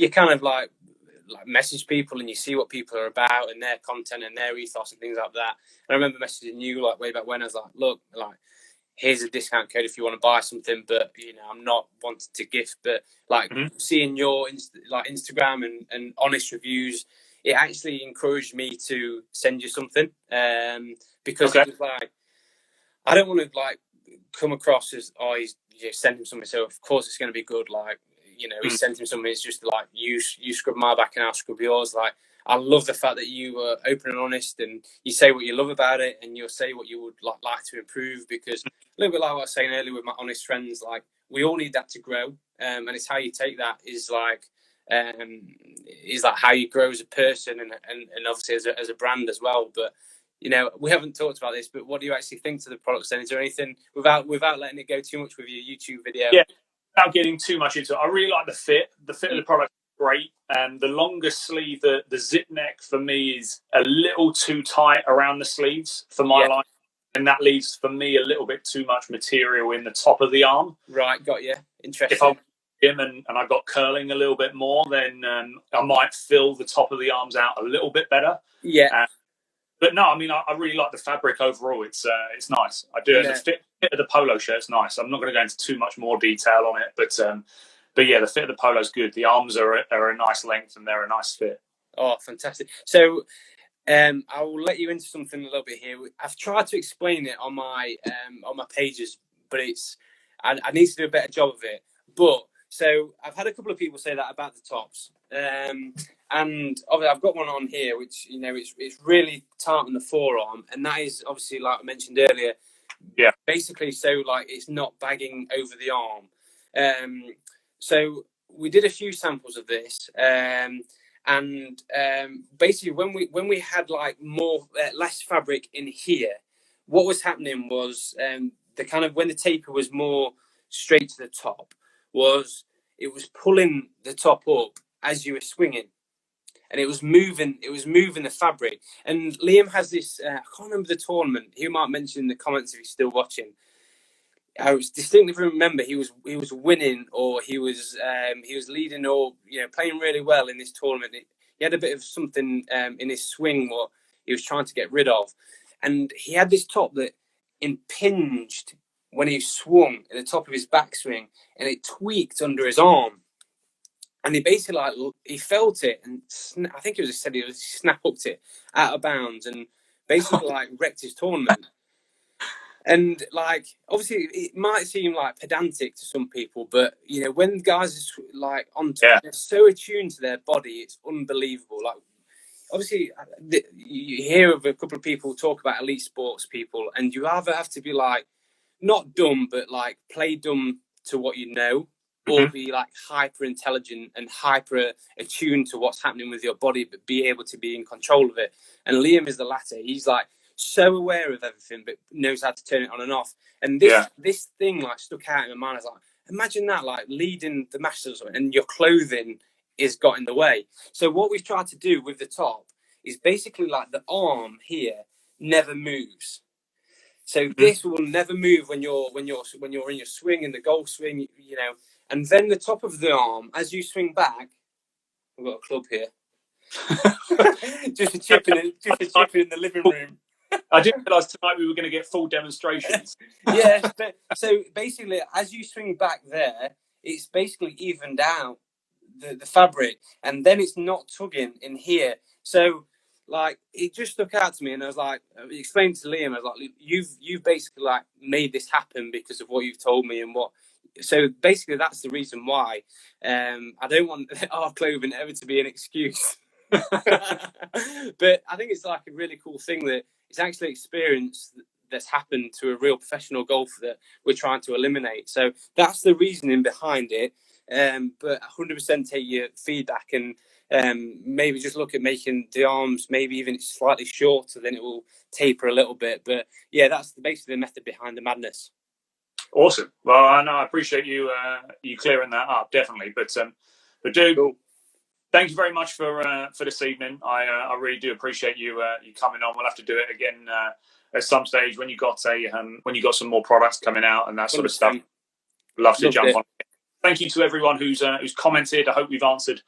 kind of like message people and you see what people are about and their content and their ethos and things like that. And I remember messaging you like way back when. I was like, look, like, here's a discount code if you want to buy something, but I'm not wanting to gift. But like seeing your Instagram and honest reviews, it actually encouraged me to send you something, because it was like, I don't want to like come across as, oh, he's sent him something, so of course it's going to be good. Like, he sent him something. It's just like, you scrub my back and I'll scrub yours. Like, I love the fact that you were open and honest, and you say what you love about it, and you'll say what you would like to improve. Because a little bit like what I was saying earlier with my honest friends, like, we all need that to grow, and it's how you take that is like how you grow as a person, and obviously as a brand as well. But we haven't talked about this, but what do you actually think to the products then? Is there anything, without letting it go too much with your YouTube video? Yeah, without getting too much into it, I really like the fit. The fit of the product is great. The longer sleeve, the zip neck for me is a little too tight around the sleeves for my line. And that leaves, for me, a little bit too much material in the top of the arm. Right, got you. Interesting. If I'm him and I got curling a little bit more, then I might fill the top of the arms out a little bit better. Yeah. But no, I mean, I really like the fabric overall. It's nice. I do. Yeah. The fit of the polo shirt's nice. I'm not going to go into too much more detail on it, but yeah, the fit of the polo's good. The arms are a nice length and they're a nice fit. Oh, fantastic. So I will let you into something a little bit here. I've tried to explain it on my pages, but I need to do a better job of it. But so I've had a couple of people say that about the tops. And obviously I've got one on here, which, it's really tight on the forearm. And that is obviously, like I mentioned earlier, basically so like it's not bagging over the arm. So we did a few samples of this. And basically when we had like less fabric in here, what was happening was the kind of, when the taper was more straight to the top, it was pulling the top up as you were swinging, and it was moving the fabric. And Liam has this, I can't remember the tournament, he might mention in the comments if he's still watching. I was distinctly remember he was winning, or he was leading, or playing really well in this tournament. He had a bit of something in his swing what he was trying to get rid of, and he had this top that impinged when he swung at the top of his backswing, and it tweaked under his arm, and he basically he felt it, and I think he said he snap upped it out of bounds, and basically wrecked his tournament. And obviously it might seem like pedantic to some people, but when guys are they're so attuned to their body, it's unbelievable. Like, obviously you hear of a couple of people talk about elite sports people, and you either have to be not dumb, but play dumb to what you know, or be hyper intelligent and hyper attuned to what's happening with your body, but be able to be in control of it. And Liam is the latter. He's so aware of everything, but knows how to turn it on and off. And this thing stuck out in my mind. I was imagine that leading the Masters and your clothing is got in the way. So what we've tried to do with the top is basically the arm here never moves. So this will never move when you're in your swing, in the golf swing, and then the top of the arm as you swing back. I've got a club here. just a chipping in the living room. I didn't realise tonight we were going to get full demonstrations. Yeah, so basically, as you swing back there, it's basically evened out the fabric, and then it's not tugging in here. So, it just stuck out to me, and I was I explained to Liam, I was you've basically made this happen because of what you've told me, and what. So basically, that's the reason why. I don't want our clothing ever to be an excuse. But I think it's a really cool thing that it's actually experience that's happened to a real professional golfer that we're trying to eliminate. So that's the reasoning behind it. But 100% take your feedback, and maybe just look at making the arms maybe even slightly shorter, then it will taper a little bit. But yeah, that's basically the method behind the madness. Awesome. Well, I appreciate you clearing that up, definitely. But dude, cool. Thank you very much for this evening. I really do appreciate you coming on. We'll have to do it again at some stage when you got some more products coming out and that sort of stuff. Love to jump on. Thank you to everyone who's commented. I hope we've answered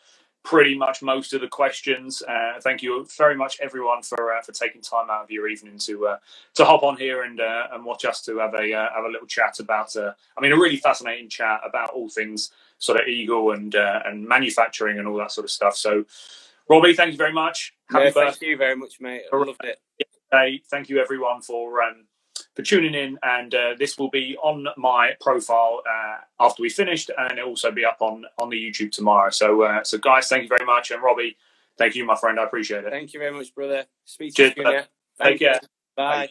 pretty much most of the questions. Thank you very much, everyone, for taking time out of your evening to hop on here and watch us to have a little chat about. A really fascinating chat about all things sort of Eagle and manufacturing and all that sort of stuff. So, Robbie, thank you very much. Thank you very much, mate. I loved it. Hey, thank you everyone for for tuning in. And this will be on my profile after we finished, and it'll also be up on the YouTube tomorrow. So, guys, thank you very much. And Robbie, thank you, my friend. I appreciate it. Thank you very much, brother. Speak to you soon. Take care. Bye.